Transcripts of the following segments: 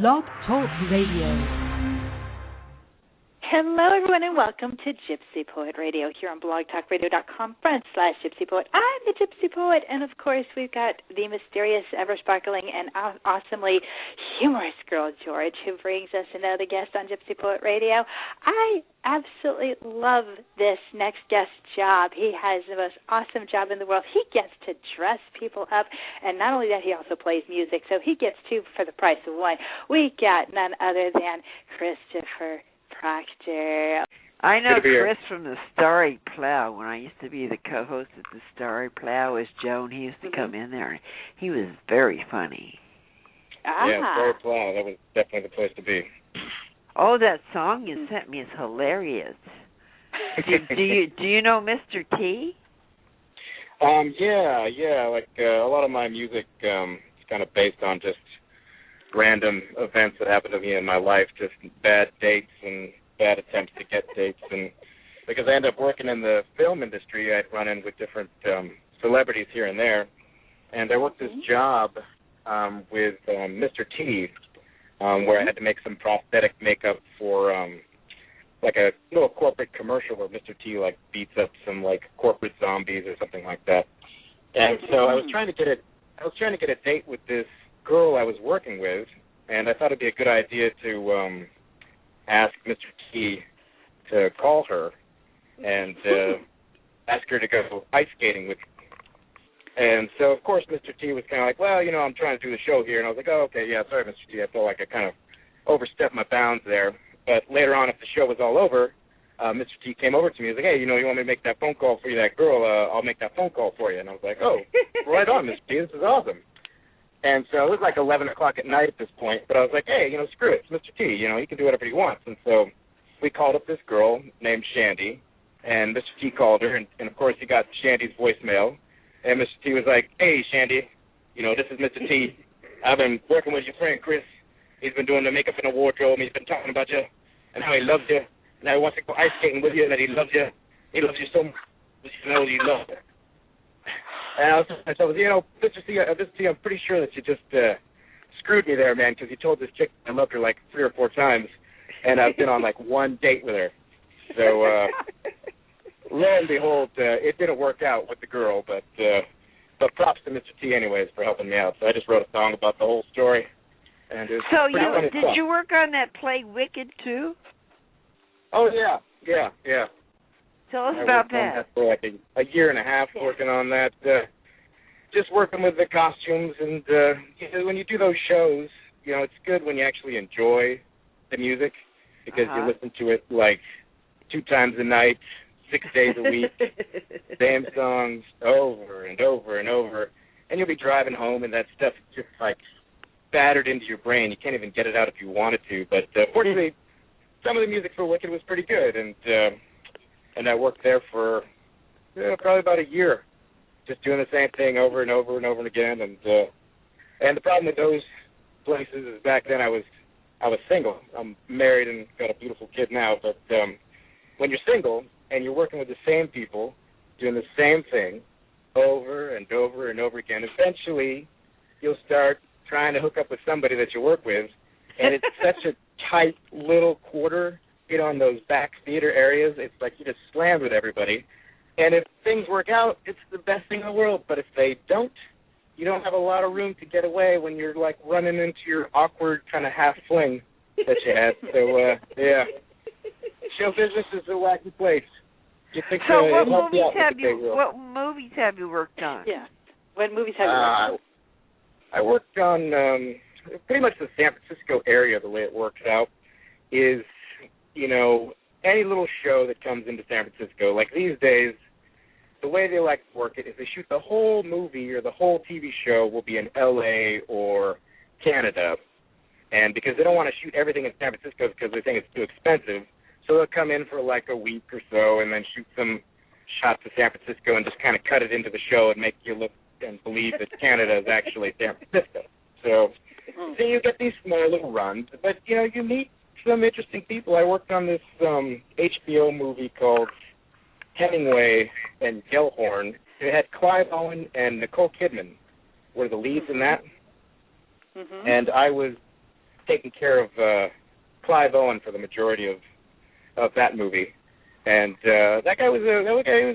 Blog Talk Radio. Hello, everyone, and welcome to Gypsy Poet Radio here on blogtalkradio.com/Gypsy Poet. I'm the Gypsy Poet, and of course, we've got the mysterious, ever-sparkling, and awesomely humorous girl, George, who brings us another guest on Gypsy Poet Radio. I absolutely love this next guest's job. He has the most awesome job in the world. He gets to dress people up, and not only that, he also plays music, so he gets two for the price of one. We got none other than Christopher Proctor. I know Chris from the Starry Plow. When I used to be the co-host at the Starry Plow with Joan, he used to come in there. He was very funny. Yeah, Starry Plow. That was definitely the place to be. Oh, that song you sent me is hilarious. Do you know Mr. T? Yeah. Like a lot of my music is kind of based on just random events that happened to me in my life, just bad dates and bad attempts to get dates. And because I ended up working in the film industry, I'd run in with different celebrities here and there. And I worked this job with Mr. T, where I had to make some prosthetic makeup for like a little corporate commercial where Mr. T like beats up some like corporate zombies or something like that. And so I was trying to get a date with this girl I was working with, and I thought it'd be a good idea to ask Mr. T to call her and ask her to go ice skating with me. And so, of course, Mr. T was kind of like, well, you know, I'm trying to do the show here. And I was like, oh, okay, yeah, sorry, Mr. T. I felt like I kind of overstepped my bounds there. But later on, if the show was all over, Mr. T came over to me. He was like, hey, you know, you want me to make that phone call for you, that girl? I'll make that phone call for you. And I was like, oh, right on, Mr. T. This is awesome. And so it was like 11 o'clock at night at this point, but I was like, hey, you know, screw it, it's Mr. T, you know, he can do whatever he wants. And so we called up this girl named Shandy, and Mr. T called her, and of course he got Shandy's voicemail, and Mr. T was like, hey, Shandy, you know, this is Mr. T. I've been working with your friend Chris. He's been doing the makeup and the wardrobe, and he's been talking about you and how he loves you, and how he wants to go ice skating with you, and that he loves you. He loves you so much, you know, he loves you. And I was, you know, Mr. T, I'm pretty sure that you just screwed me there, man, because you told this chick I loved her like 3 or 4 times, and I've been on like one date with her. So lo and behold, it didn't work out with the girl, but props to Mr. T anyways for helping me out. So I just wrote a song about the whole story. And it was did you work on that play Wicked too? Oh yeah. Tell us about that. For like a year and a half working on that. Just working with the costumes, and you know, when you do those shows, you know, it's good when you actually enjoy the music because you listen to it like 2 times a night, 6 days a week, same songs over and over and over, and you'll be driving home and that stuff is just like battered into your brain. You can't even get it out if you wanted to. But fortunately, some of the music for Wicked was pretty good, and I worked there for probably about a year, just doing the same thing over and over and over again. And the problem with those places is back then I was single. I'm married and got a beautiful kid now. But when you're single and you're working with the same people, doing the same thing over and over and over again, eventually you'll start trying to hook up with somebody that you work with, and it's such a tight little quarter. You know, in those back theater areas, it's like you just slammed with everybody. And if things work out, it's the best thing in the world. But if they don't, you don't have a lot of room to get away when you're, like, running into your awkward kind of half-fling that you had. So, yeah. Show business is a wacky place. You think, so what movies have you worked on? Yeah. What movies have you worked on? I worked on pretty much the San Francisco area. The way it works out is, you know, any little show that comes into San Francisco, like these days, the way they like to work it is they shoot the whole movie or the whole TV show will be in L.A. or Canada. And because they don't want to shoot everything in San Francisco because they think it's too expensive, so they'll come in for like a week or so and then shoot some shots of San Francisco and just kind of cut it into the show and make you look and believe that Canada is actually San Francisco. So you get these small little runs, but, you know, you meet some interesting people. I worked on this HBO movie called Hemingway and Gellhorn. It had Clive Owen and Nicole Kidman were the leads in that. And I was taking care of Clive Owen for the majority of that movie. And that guy was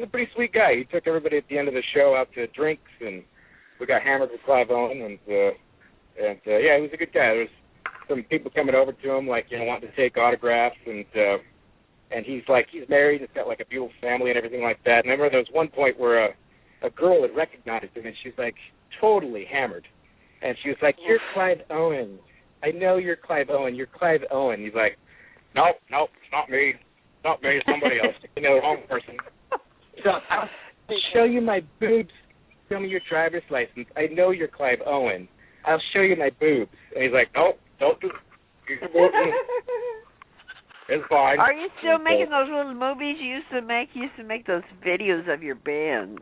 a pretty sweet guy. He took everybody at the end of the show out to drinks, and we got hammered with Clive Owen, and yeah, he was a good guy. There was some people coming over to him, like, wanting to take autographs, and he's married, he's got like a beautiful family and everything like that. And I remember there was one point where a girl had recognized him, and she's like totally hammered, and she was like, "You're Clive Owen. I know you're Clive Owen. You're Clive Owen." He's like, "Nope, it's not me. Not me, somebody else. The wrong person. So I'll show you my boobs. Show me your driver's license. I know you're Clive Owen. I'll show you my boobs." And he's like, "Nope, don't do it. It's fine." Are you still making those little movies you used to make? You used to make those videos of your bands.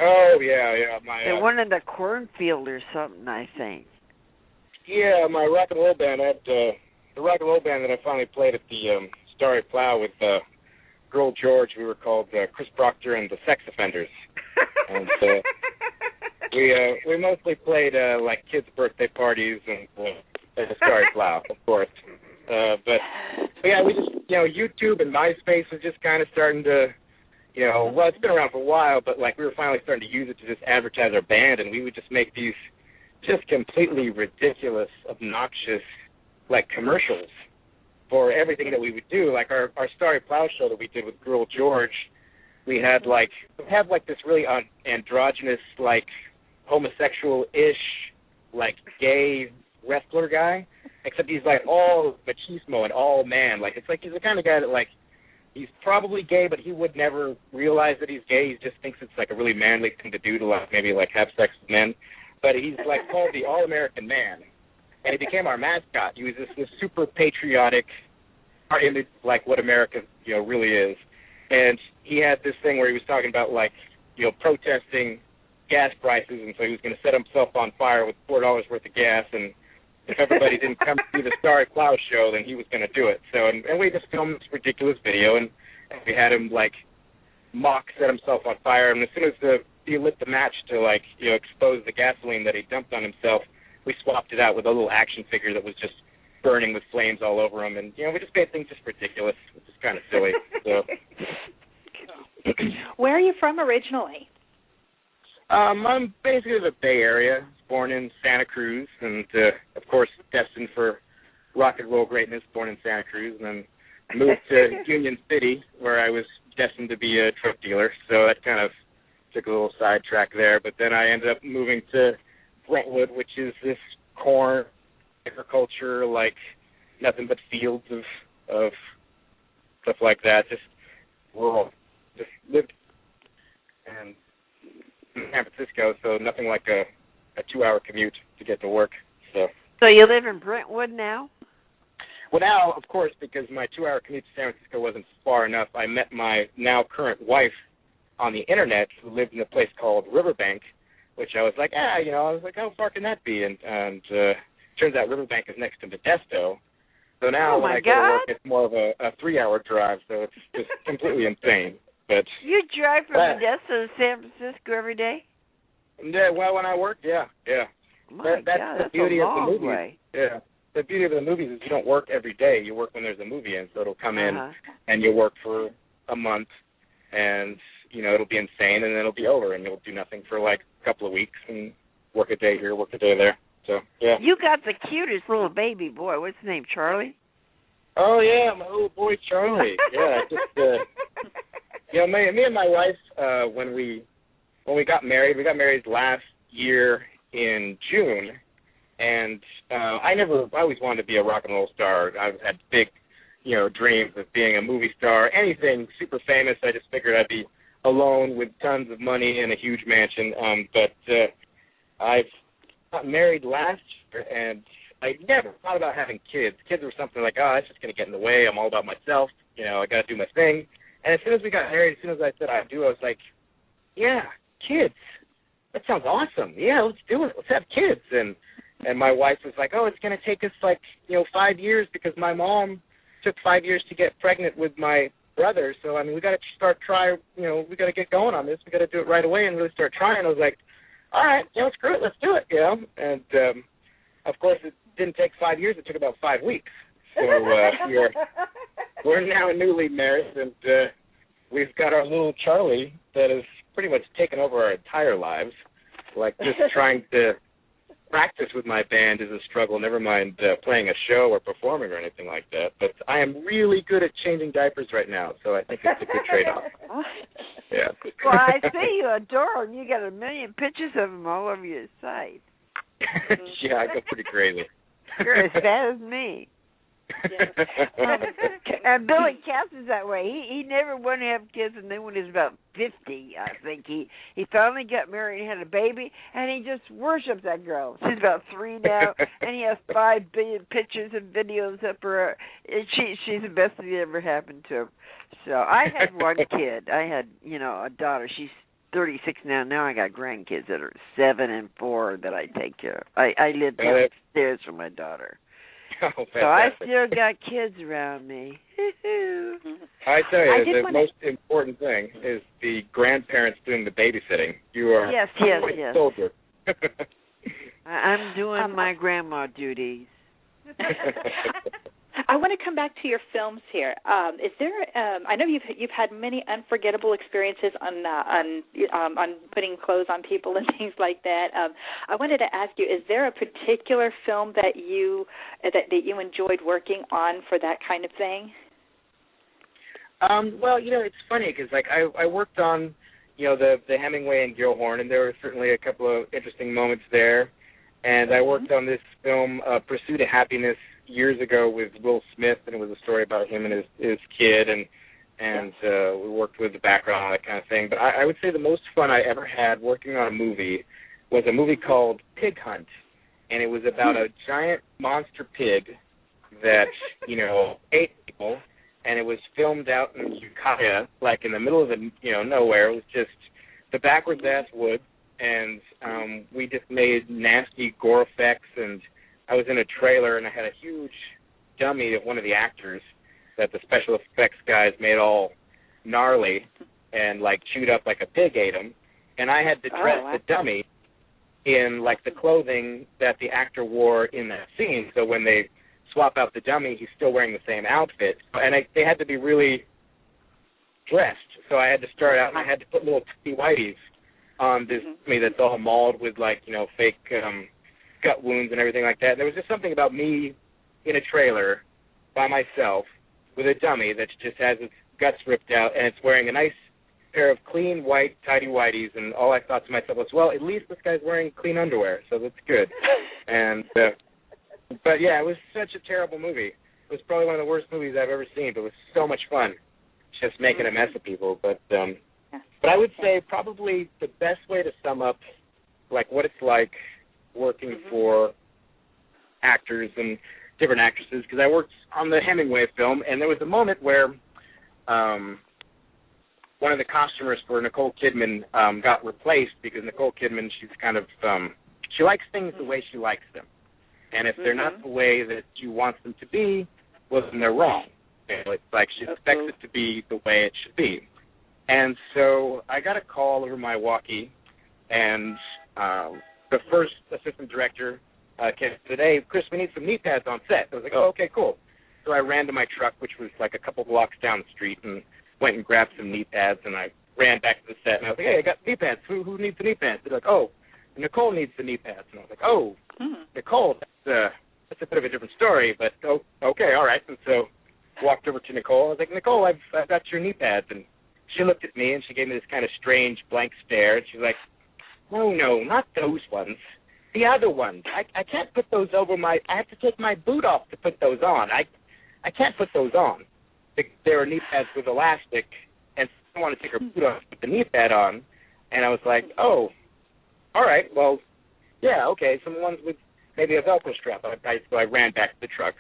Oh, yeah. They went in the cornfield or something, I think. Yeah, my rock and roll band. I had the rock and roll band that I finally played at the Starry Plow with Girl George. We were called Chris Proctor and the Sex Offenders. And we mostly played like kids' birthday parties and at the Starry Plow, of course. But yeah, we just YouTube and MySpace was just kind of starting to well, it's been around for a while, but like we were finally starting to use it to just advertise our band, and we would just make these just completely ridiculous, obnoxious like commercials for everything that we would do. Like our Starry Plow show that we did with Girl George, we had this really androgynous, like homosexual-ish, like gay wrestler guy, except he's like all machismo and all man. Like it's like he's the kind of guy that like he's probably gay, but he would never realize that he's gay. He just thinks it's like a really manly thing to do to like maybe like have sex with men. But he's like called the All-American Man. And he became our mascot. He was this super patriotic image, like what America, really is. And he had this thing where he was talking about, like, protesting gas prices, and so he was going to set himself on fire with $4 worth of gas, and if everybody didn't come to the Starry Plow show, then he was going to do it. So, and we just filmed this ridiculous video, and we had him, like, set himself on fire, and as soon as he lit the match to, like, expose the gasoline that he dumped on himself, we swapped it out with a little action figure that was just burning with flames all over him, and we just made things just ridiculous, which is kind of silly. So. Where are you from originally? I'm basically the Bay Area. Born in Santa Cruz, and of course destined for rock and roll greatness. Born in Santa Cruz, and then moved to Union City, where I was destined to be a drug dealer. So that kind of took a little sidetrack there. But then I ended up moving to Brentwood, which is this corn agriculture, like nothing but fields of stuff like that. Just rural. Just lived in San Francisco, so nothing like a 2-hour commute to get to work. So you live in Brentwood now? Well, now, of course, because my 2-hour commute to San Francisco wasn't far enough, I met my now current wife on the internet, who lived in a place called Riverbank, which I was like, how far can that be? And turns out Riverbank is next to Modesto. So now when I go to work, it's more of a 3-hour drive, so it's just completely insane. But you drive from Modesto to San Francisco every day? Yeah, well, when I work, yeah. That's the beauty of the movies. Way. Yeah, the beauty of the movies is you don't work every day. You work when there's a movie in, so it'll come in, and you'll work for a month, and it'll be insane, and then it'll be over, and you'll do nothing for like a couple of weeks, and work a day here, work a day there. So yeah. You got the cutest little baby boy. What's his name? Charlie? Oh yeah, my little boy Charlie. Yeah, just me and my wife when we got married last year in June, and I always wanted to be a rock and roll star. I had big, dreams of being a movie star, anything super famous. I just figured I'd be alone with tons of money and a huge mansion. But I got married last year, and I never thought about having kids. Kids were something like, that's just going to get in the way. I'm all about myself. I got to do my thing. And as soon as we got married, as soon as I said I do, I was like, yeah, kids. That sounds awesome. Yeah, let's do it. Let's have kids. And my wife was like, it's going to take us 5 years because my mom took 5 years to get pregnant with my brother. So, we got to we got to get going on this. We got to do it right away and really start trying. I was like, all right, screw it. Let's do it, And, of course, didn't take 5 years. It took about 5 weeks. So we're now newly married, and we've got our little Charlie that has pretty much taken over our entire lives. Like, just trying to practice with my band is a struggle, never mind playing a show or performing or anything like that. But I am really good at changing diapers right now, so I think it's a good trade-off. Yeah. Well, I see you adore him. You got a million pictures of him all over your site. Yeah, I go pretty crazy. You're as bad as me. Yes. And Billy Cass is that way. He never wanted to have kids, and then when he was about 50, I think, he finally got married and had a baby, and he just worships that girl. She's about 3 now, and he has 5 billion pictures and videos of her. She's the best thing that ever happened to him. So I had one kid. I had, a daughter. She's 36 now. Now I got grandkids that are 7 and 4 that I take care of. I live downstairs from my daughter. Oh, so I still got kids around me. I tell you, the most important thing is the grandparents doing the babysitting. You are yes. soldier. I'm doing my grandma duties. I want to come back to your films here. Is there? I know you've had many unforgettable experiences on putting clothes on people and things like that. I wanted to ask you: is there a particular film that you enjoyed working on for that kind of thing? Well, it's funny because I worked on the Hemingway and Gilhorn, and there were certainly a couple of interesting moments there. And I worked on this film, Pursuit of Happiness, years ago with Will Smith, and it was a story about him and his kid, and we worked with the background and that kind of thing. But I would say the most fun I ever had working on a movie was a movie called Pig Hunt, and it was about a giant monster pig that, ate people, and it was filmed out in Ukiah, like in the middle of nowhere. It was just the backwards-ass woods, and we just made nasty gore effects, and I was in a trailer, and I had a huge dummy of one of the actors that the special effects guys made all gnarly and, chewed up like a pig ate him. And I had to dress the dummy in, the clothing that the actor wore in that scene. So when they swap out the dummy, he's still wearing the same outfit. And they had to be really dressed. So I had to start out, and I had to put little tippy whities on this dummy that's all mauled with, fake gut wounds and everything like that. And there was just something about me in a trailer by myself with a dummy that just has its guts ripped out, and it's wearing a nice pair of clean white tidy whities, and all I thought to myself was, well, at least this guy's wearing clean underwear, so that's good. And but yeah, it was such a terrible movie. It was probably one of the worst movies I've ever seen, but it was so much fun just making a mess of people. But I would say probably the best way to sum up what it's like working for actors and different actresses, because I worked on the Hemingway film, and there was a moment where one of the costumers for Nicole Kidman got replaced, because Nicole Kidman, she's kind of, she likes things the way she likes them. And if they're not the way that she wants them to be, well, then they're wrong. It's like she expects it to be the way it should be. And so I got a call over my walkie, and the first assistant director came today, Chris, we need some knee pads on set. I was like, oh, okay, cool. So I ran to my truck, which was a couple blocks down the street, and went and grabbed some knee pads, and I ran back to the set, and I was like, hey, I got knee pads. Who needs the knee pads? They're like, oh, Nicole needs the knee pads. And I was like, oh, Nicole, that's a bit of a different story, but okay, all right. And so walked over to Nicole. I was like, Nicole, I've got your knee pads. And she looked at me, and she gave me this kind of strange blank stare, and she's like, no, not those ones. The other ones. I can't put those over I have to take my boot off to put those on. I can't put those on. There are knee pads with elastic, and I don't want to take her boot off to put the knee pad on. And I was like, oh, all right, well, yeah, okay, some ones with maybe a Velcro strap. So I ran back to the truck,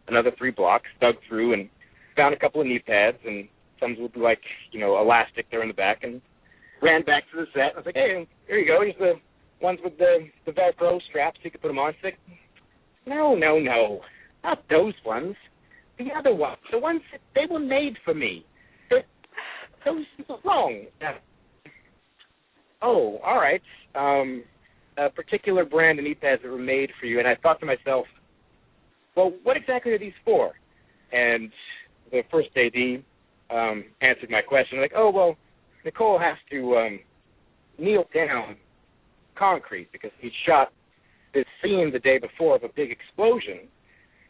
another 3 blocks, dug through, and found a couple of knee pads, and some with, elastic there in the back, and ran back to the set. I was like, hey, here you go. Here's the ones with the Velcro straps. You can put them on. It's like, no, not those ones. The other ones. The ones that they were made for me. Those are wrong. Oh, all right. A particular brand of knee pads that were made for you. And I thought to myself, well, what exactly are these for? And the first AD answered my question, like, oh, well, Nicole has to kneel down concrete because he shot this scene the day before of a big explosion.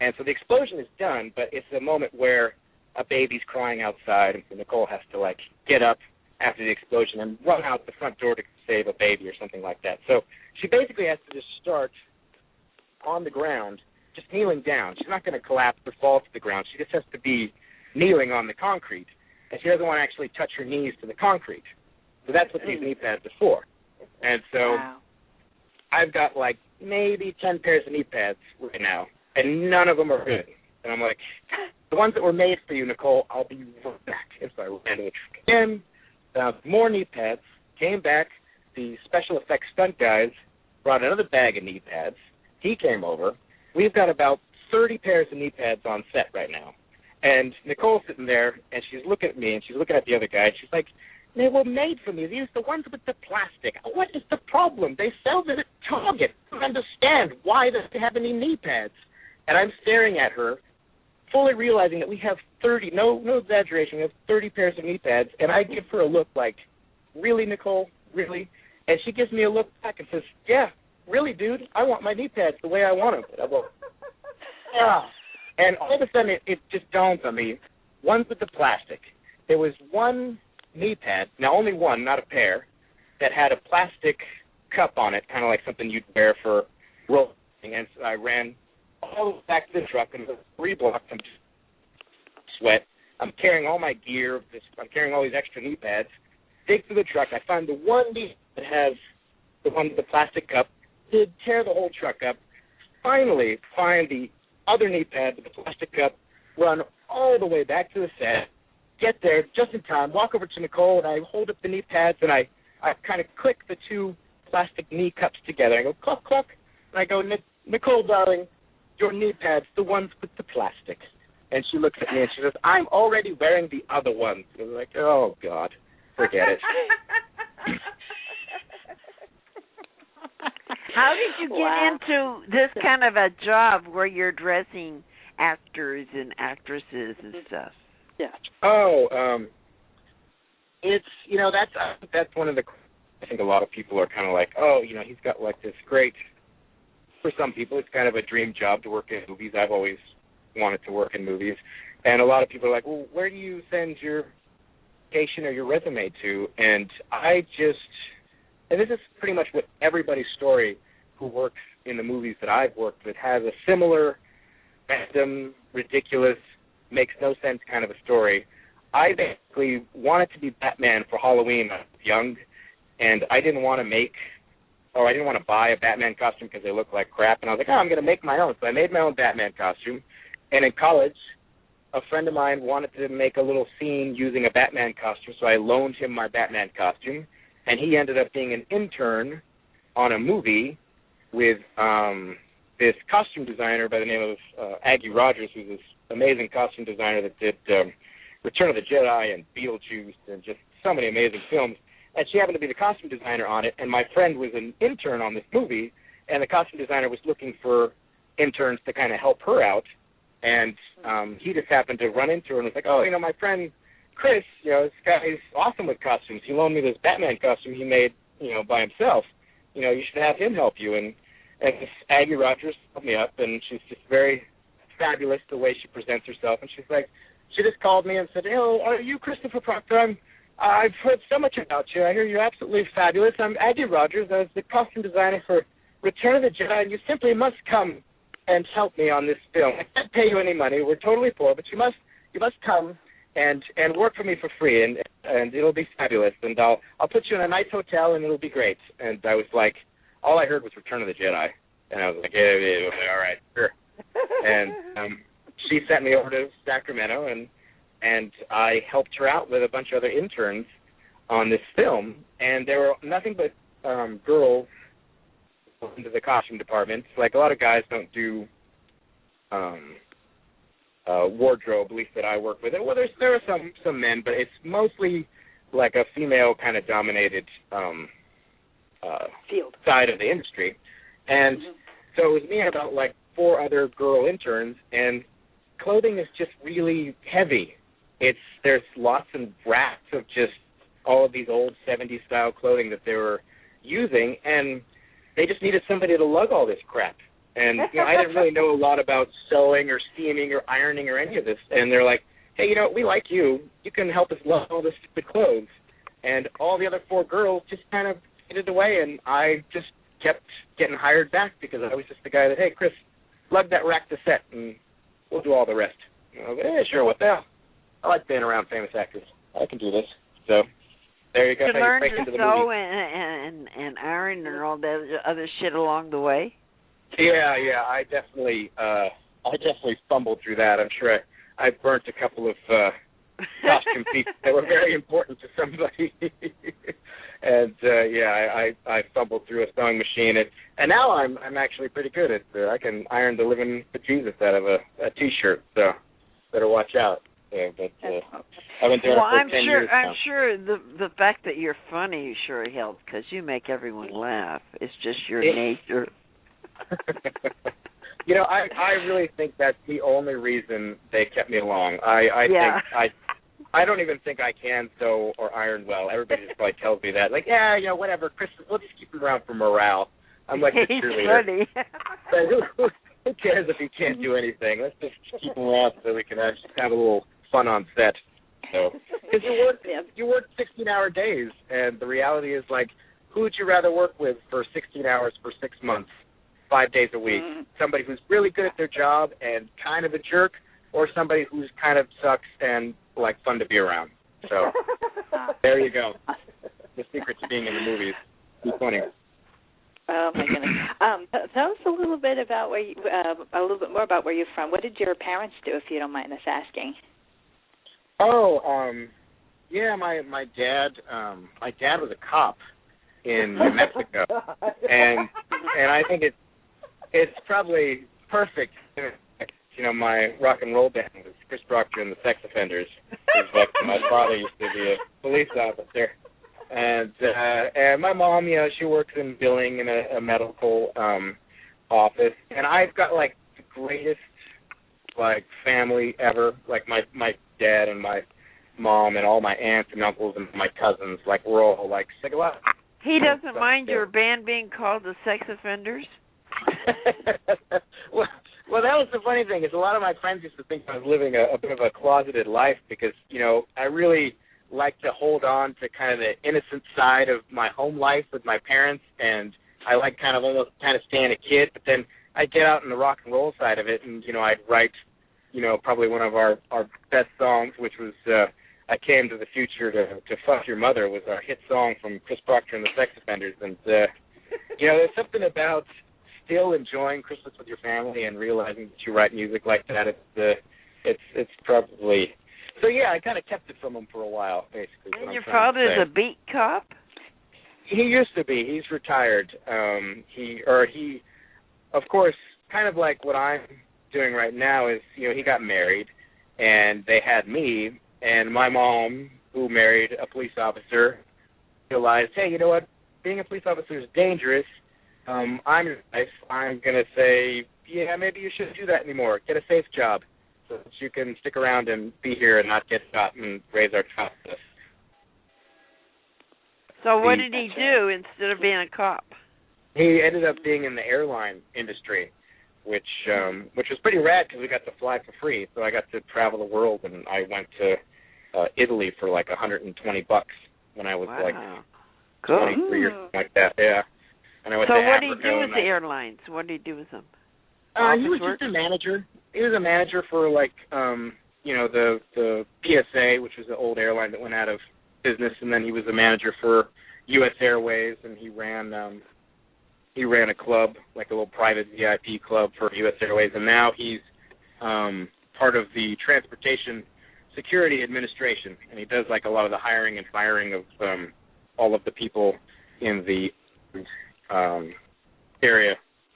And so the explosion is done, but it's a moment where a baby's crying outside, and so Nicole has to, like, get up after the explosion and run out the front door to save a baby or something like that. So she basically has to just start on the ground, just kneeling down. She's not going to collapse or fall to the ground. She just has to be kneeling on the concrete, and she doesn't want to actually touch her knees to the concrete. So that's what these knee pads are for. And so I've got, like, maybe 10 pairs of knee pads right now, and none of them are good. And I'm like, the ones that were made for you, Nicole, I'll be right back. And so I ran to the truck again, found more knee pads, came back. The special effects stunt guys brought another bag of knee pads. He came over. We've got about 30 pairs of knee pads on set right now. And Nicole's sitting there, and she's looking at me, and she's looking at the other guy, and she's like, they were made for me. These are the ones with the plastic. What is the problem? They sell them at Target. I don't understand why they have any knee pads. And I'm staring at her, fully realizing that we have 30, no exaggeration, we have 30 pairs of knee pads, and I give her a look like, really, Nicole, really? And she gives me a look back and says, yeah, really, dude, I want my knee pads the way I want them. And I go, yeah. And all of a sudden it just dawns on me, ones with the plastic. There was one knee pad, now only one, not a pair, that had a plastic cup on it, kind of like something you'd wear for rolling. And so I ran all the way back to the truck, and it was 3 blocks. I'm sweat. I'm carrying all my gear. I'm carrying all these extra knee pads. Dig through the truck. I find the one knee that has the one with the plastic cup. Did tear the whole truck up. Finally find the other knee pad with the plastic cup. Run all the way back to the set. Get there just in time. Walk over to Nicole, and I hold up the knee pads, and I kind of click the 2 plastic knee cups together. I go, cluck, cluck. And I go, Nicole, darling, your knee pads, the ones with the plastic. And she looks at me, and she says, I'm already wearing the other ones. I was like, oh, God, forget it. How did you get into this kind of a job where you're dressing actors and actresses and stuff? Yeah. Oh, it's, that's one of the, I think a lot of people are kind of like, oh, he's got like this great, for some people it's kind of a dream job to work in movies. I've always wanted to work in movies. And a lot of people are like, well, where do you send your application or your resume to? And and this is pretty much what everybody's story who works in the movies that I've worked with has a similar, random, ridiculous, makes no sense kind of a story. I basically wanted to be Batman for Halloween when I was young, and I didn't want to buy a Batman costume because they look like crap, and I was like, I'm going to make my own. So I made my own Batman costume, and in college, a friend of mine wanted to make a little scene using a Batman costume, so I loaned him my Batman costume, and he ended up being an intern on a movie with this costume designer by the name of Aggie Rogers, who's this amazing costume designer that did Return of the Jedi and Beetlejuice and just so many amazing films. And she happened to be the costume designer on it, and my friend was an intern on this movie, and the costume designer was looking for interns to kind of help her out. And he just happened to run into her and was like, oh, my friend Chris, this guy's awesome with costumes. He loaned me this Batman costume he made, by himself. You should have him help you. And this Aggie Rogers helped me up, and she's just very fabulous the way she presents herself. And she's like, she just called me and said, oh, are you Christopher Proctor? I've heard so much about you. I hear you're absolutely fabulous. I'm Aggie Rogers. I was the costume designer for Return of the Jedi, and you simply must come and help me on this film. I can't pay you any money. We're totally poor, but you must come and work for me for free, and it'll be fabulous. And I'll put you in a nice hotel, and it'll be great. And I was like, all I heard was Return of the Jedi, and I was like, yeah, all right, sure. And she sent me over to Sacramento, and I helped her out with a bunch of other interns on this film, and there were nothing but girls into the costume department. Like, a lot of guys don't do wardrobe, at least that I work with. Well, there are some men, but it's mostly like a female kind of dominated field side of the industry. And so it was me and about like 4 other girl interns, and clothing is just really heavy. There's lots of racks of just all of these old 70s style clothing that they were using, and they just needed somebody to lug all this crap. And I didn't really know a lot about sewing or steaming or ironing or any of this. And they're like, hey, we like you. You can help us lug all this stupid clothes. And all the other 4 girls just kind of hid it away, and I just kept getting hired back because I was just the guy that, hey, Chris, lug that rack to set, and we'll do all the rest. Yeah, sure, what the hell? I like being around famous actors. I can do this. So there you go. You learned to sew and iron and all that other shit along the way? Yeah, I definitely fumbled through that. I'm sure I burnt a couple of costume pieces that were very important to somebody. And I fumbled through a sewing machine, and now I'm actually pretty good at I can iron the living bejesus out of a T-shirt. So better watch out. Yeah, but I've been doing it for 10 years now. I'm sure the fact that you're funny sure helps because you make everyone laugh. It's just your nature. I really think that's the only reason they kept me along. I don't even think I can sew or iron well. Everybody just probably tells me that. Like, whatever, Chris, we'll just keep him around for morale. I'm like the cheerleader. But who cares if he can't do anything? Let's just keep him around so we can actually have a little fun on set. So, because you work 16-hour days, and the reality is, like, who would you rather work with for 16 hours for 6 months, 5 days a week? Somebody who's really good at their job and kind of a jerk, or somebody who's kind of sucks and, like, fun to be around? So, there you go. The secret to being in the movies. Be funny. Oh my goodness! Tell us a little bit about a little bit more about where you're from. What did your parents do, if you don't mind us asking? My dad was a cop in New Mexico, and I think it's probably perfect. My rock and roll band was Chris Proctor and the Sex Offenders. My father used to be a police officer. And my mom, she works in billing in a medical office. And I've got, like, the greatest, like, family ever. Like, my dad and my mom and all my aunts and uncles and my cousins, like, we're all, like, sick of us. He doesn't mind your band being called the Sex Offenders? Well, that was the funny thing, is a lot of my friends used to think I was living a bit of a closeted life because, I really like to hold on to kind of the innocent side of my home life with my parents, and I like almost staying a kid, but then I'd get out in the rock and roll side of it, and, I'd write, probably one of our best songs, which was I Came to the Future to Fuck Your Mother, was our hit song from Chris Proctor and the Sex Offenders, and, there's something about still enjoying Christmas with your family and realizing that you write music like that. It's probably... So, I kind of kept it from him for a while, basically. And your father is a beat cop? He used to be. He's retired. He, of course, kind of like what I'm doing right now is, he got married, and they had me, and my mom, who married a police officer, realized, hey, you know what, being a police officer is dangerous. I'm your wife. I'm going to say, maybe you shouldn't do that anymore. Get a safe job, so that you can stick around and be here and not get shot and raise our child. So what did he do instead of being a cop? He ended up being in the airline industry, which was pretty rad because we got to fly for free. So I got to travel the world, and I went to Italy for like $120 when I was like 23 or something like that. Yeah. And I went to what Africa. did he do with the airlines? What did he do with them? He was just a manager. He was a manager for like the PSA, which was the old airline that went out of business, and then he was a manager for U.S. Airways, and he ran a club, like a little private VIP club for U.S. Airways, and now he's part of the Transportation Security Administration, and he does like a lot of the hiring and firing of all of the people in the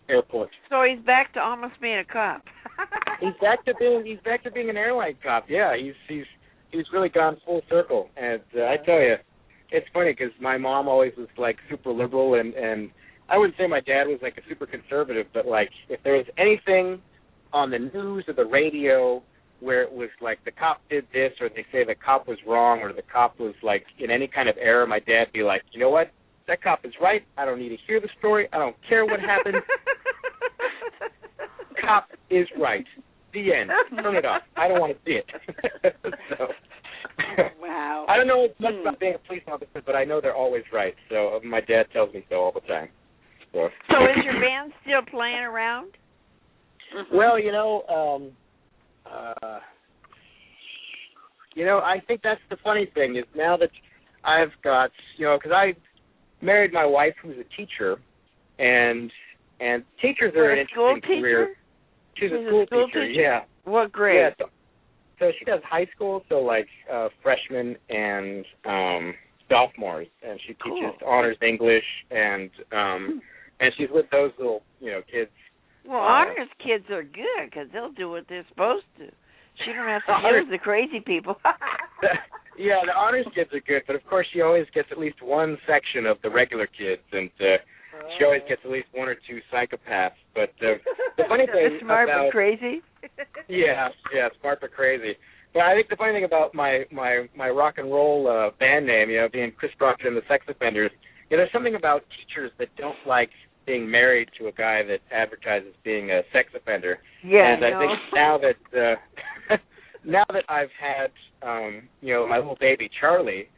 airport. So he's back to almost being a cop. He's back to being an airline cop. Yeah, he's really gone full circle. And I tell you, it's funny because my mom always was like super liberal, and I wouldn't say my dad was like a super conservative, but like if there was anything on the news or the radio where it was like the cop did this, or they say the cop was wrong, or the cop was like in any kind of error, my dad would be like, you know what? That cop is right. I don't need to hear the story. I don't care what happened. Cop is right. The end. Turn it off. I don't want to see it. So, wow. I don't know much about being a police officer, but I know they're always right. So my dad tells me so all the time. So is your band still playing around? Well, I think that's the funny thing is now that I've got, because I married my wife who's a teacher, and teachers are an interesting career. She's a school teacher, yeah. What grade? Yeah, so she does high school, so like freshmen and sophomores, and she teaches honors English, and she's with those little, kids. Well, honors kids are good because they'll do what they're supposed to. She don't have to deal with the crazy people. Yeah, the honors kids are good, but of course she always gets at least one section of the regular kids, and she always gets at least one or two psychopaths. But the funny thing smart about but crazy. yeah, smart but crazy. But I think the funny thing about my rock and roll band name, being Chris Proctor and the Sex Offenders, there's something about teachers that don't like being married to a guy that advertises being a sex offender. Yeah, and I think now that I've had my little baby Charlie,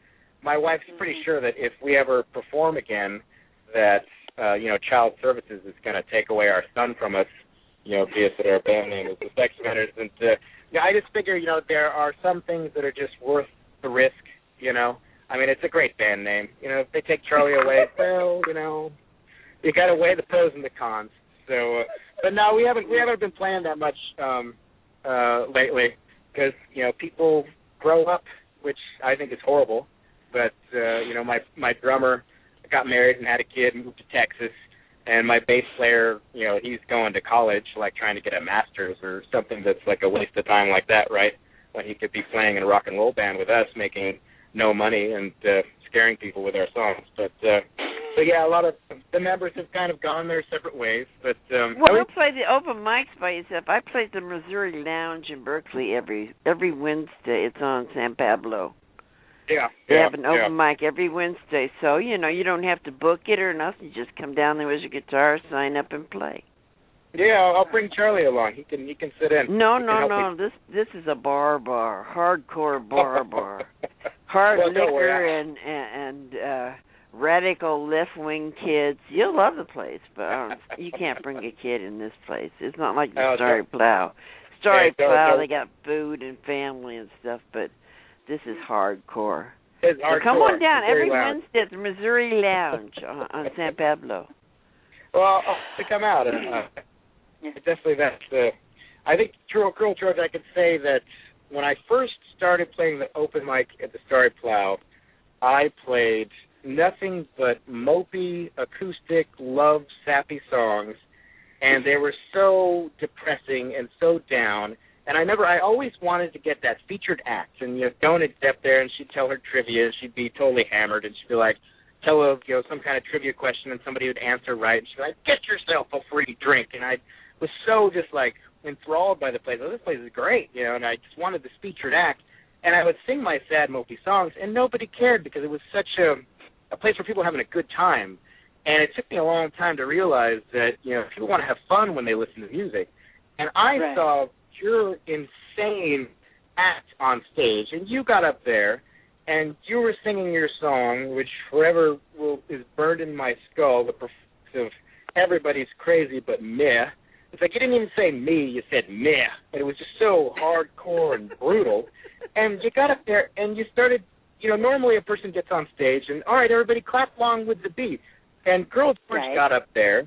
my wife's pretty sure that if we ever perform again, that Child Services is going to take away our son from us, be it that our band name is the Sex Offenders. And I just figure there are some things that are just worth the risk. I mean, it's a great band name. If they take Charlie away, well, you got to weigh the pros and the cons. So, but no, we haven't been playing that much lately because people grow up, which I think is horrible. But my drummer got married and had a kid, moved to Texas, and my bass player, he's going to college, like trying to get a master's or something that's like a waste of time like that, right? When he could be playing in a rock and roll band with us, making no money and scaring people with our songs. But yeah, a lot of the members have kind of gone their separate ways. But don't play the open mics by yourself. I played the Missouri Lounge in Berkeley every Wednesday. It's on San Pablo. Yeah. They have an open mic every Wednesday, so you don't have to book it or nothing. You just come down there with your guitar, sign up, and play. Yeah, I'll bring Charlie along. He can sit in. No. This is a bar, hardcore bar. Hard liquor and radical left-wing kids. You'll love the place, but you can't bring a kid in this place. It's not like the Starry Plow. Plow, they got food and family and stuff, but this is hardcore. It's hardcore. So come on down every Wednesday at the Missouri Lounge on San Pablo. Well, I'll have to come out. Definitely that's I think, Girl George, I could say that when I first started playing the open mic at the Starry Plow, I played nothing but mopey, acoustic, love, sappy songs, and they were so depressing and so down. And I always wanted to get that featured act. And Dona'd step there, and she'd tell her trivia, and she'd be totally hammered, and she'd be like, tell her some kind of trivia question, and somebody would answer right, and she'd be like, get yourself a free drink. And I was so just like enthralled by the place. Oh, this place is great, and I just wanted this featured act. And I would sing my sad, mopey songs, and nobody cared because it was such a place where people were having a good time. And it took me a long time to realize that, people want to have fun when they listen to music. And I saw your insane act on stage, and you got up there, and you were singing your song, which forever is burned in my skull, the performance of Everybody's Crazy But Meh. It's like you didn't even say me, you said meh. And it was just so hardcore and brutal. And you got up there, and you started, normally a person gets on stage, and all right, everybody clap along with the beat. And Girl George got up there,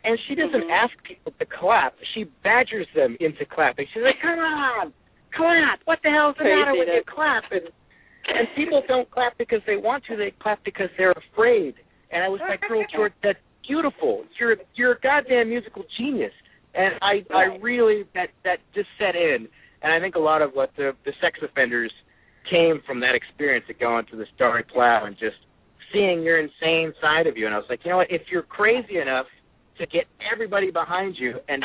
and she doesn't ask people to clap. She badgers them into clapping. She's like, come on, clap. What the hell's the matter with you? Clap. And people don't clap because they want to. They clap because they're afraid. And I was like, Girl George, that's beautiful. You're a goddamn musical genius. And I really, that just set in. And I think a lot of what the Sex Offenders came from that experience of going to the Starry Plow and just seeing your insane side of you. And I was like, you know what, if you're crazy enough to get everybody behind you and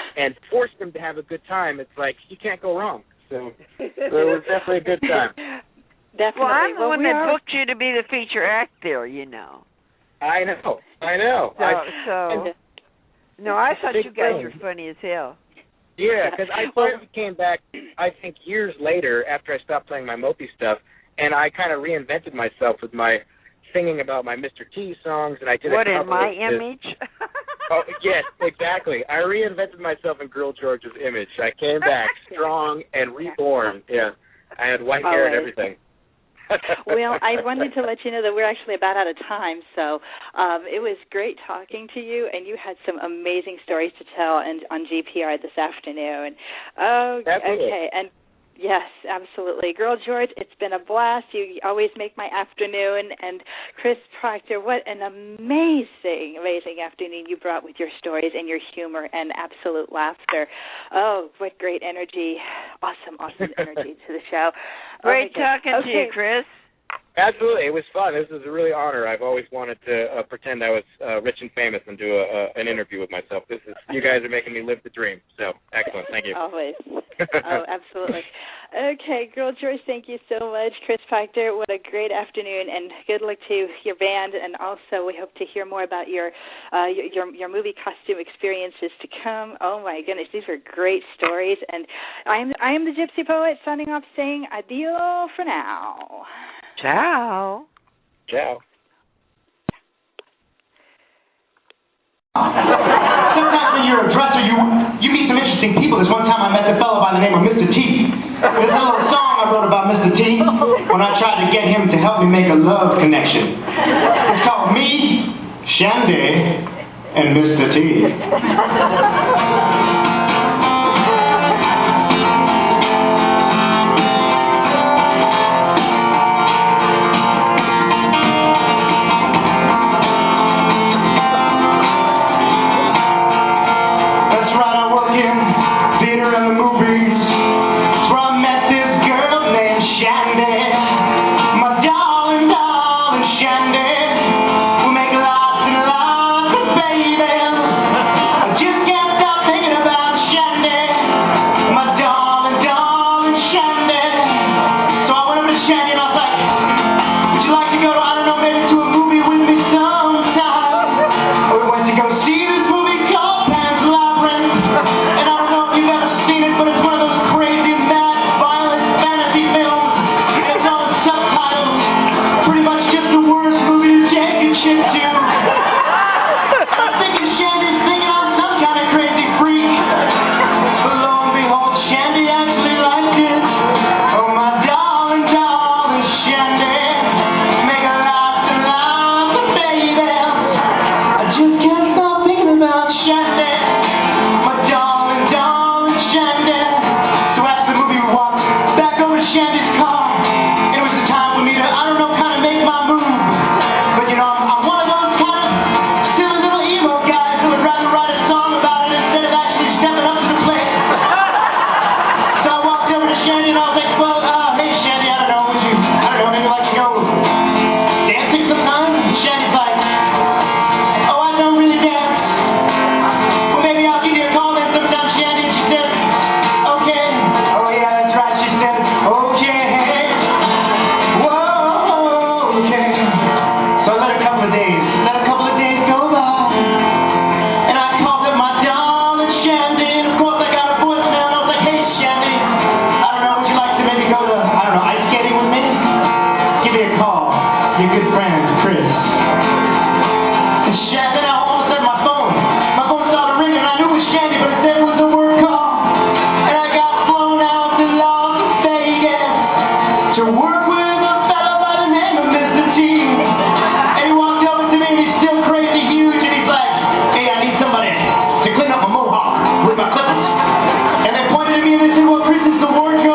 force them to have a good time, it's like you can't go wrong. So it was definitely a good time. Definitely. Well, I'm the one that booked you to be the feature act there, you know. I know. No, I thought you guys were funny as hell. Yeah, because I finally came back, I think, years later after I stopped playing my mopey stuff, and I kind of reinvented myself with my singing about my Mr. T songs, and I did what, a couple in my of image? Oh, yes, exactly. I reinvented myself in Girl George's image. I came back strong and reborn. Yeah, I had white hair and everything. Well, I wanted to let you know that we're actually about out of time, so it was great talking to you, and you had some amazing stories to tell on GPR this afternoon. Okay, and yes, absolutely. Girl George, it's been a blast. You always make my afternoon, and Chris Proctor, what an amazing, amazing afternoon you brought with your stories and your humor and absolute laughter. Oh, what great energy. Awesome energy to the show. Great talking to you, Chris. Absolutely. It was fun. This is a really honor. I've always wanted to pretend I was rich and famous and do an interview with myself. You guys are making me live the dream. So, excellent. Thank you. Always. Oh, absolutely. Okay, Girl George, thank you so much. Chris Proctor, what a great afternoon, and good luck to your band. And also, we hope to hear more about your movie costume experiences to come. Oh my goodness, these are great stories. And I am the Gypsy Poet, signing off, saying adieu for now. Ciao. Ciao. Sometimes when you're a dresser, you meet some interesting people. There's one time I met the fellow by the name of Mr. T. There's a little song I wrote about Mr. T when I tried to get him to help me make a love connection. It's called Me, Shandy, and Mr. T.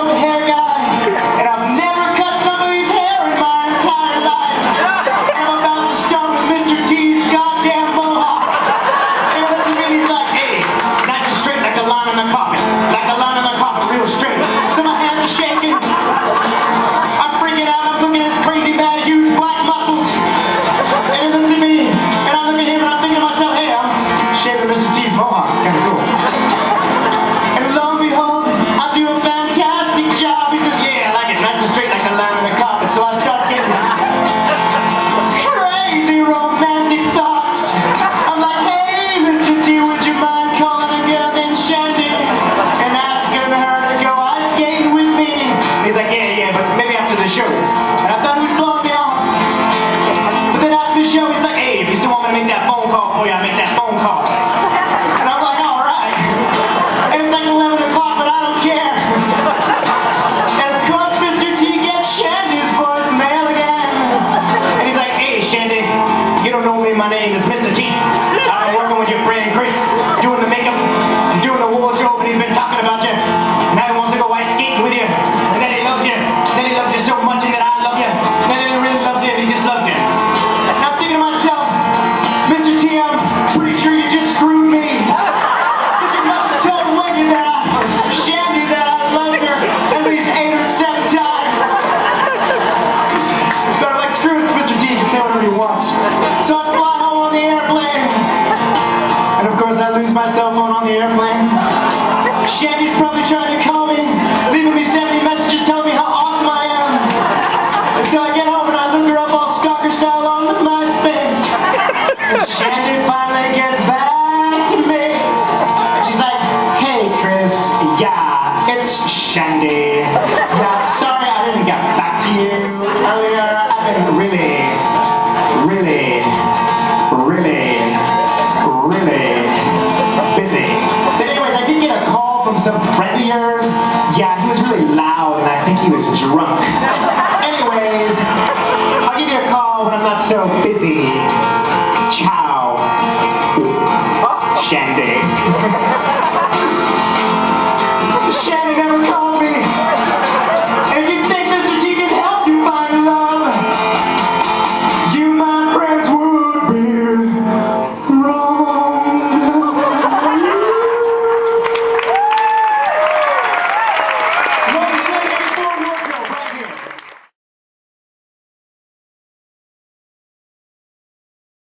Hair guy, and I've never cut somebody's hair in my entire life. like, yeah, but maybe after the show. And I thought he was blowing me off. But then after the show, he's like, hey, if you still want me to make that phone call for you, I'll make that phone call. And I'm like, all right. And it's like 11 o'clock, but I don't care. And of course, Mr. T gets Shandy's voicemail again. And he's like, hey, Shandy, you don't know me, my name is Mr. T. I've been working with your friend Chris, doing the makeup, doing the wardrobe, and he's been talking about you. And now he wants to go ice skating with you. And then he loves you. Then he loves you so much, and then I love you. And then he really loves you, and he just loves you. And I'm thinking to myself, Mr. T, I'm pretty sure you just screwed me. Because you must have told Wendy that Shandy that I loved her at least 8 or 7 times. But I'm like, screw it, Mr. T, he can say whatever he wants. So I fly home on the airplane. And of course I lose my cell phone on the airplane. Shandy's probably trying to call me, leaving me 70 messages telling me how awesome I am. And so I get home and I look her up all stalker style on MySpace. And Shandy finally gets back to me. And she's like, hey Chris, yeah, it's Shandy. Yeah, sorry I didn't get back to you earlier. I've been really busy. But anyways, I did get a call from some friend of yours. Yeah, he was really loud and I think he was drunk. Anyways, I'll give you a call when I'm not so busy. Ciao. Shandy. Shandy never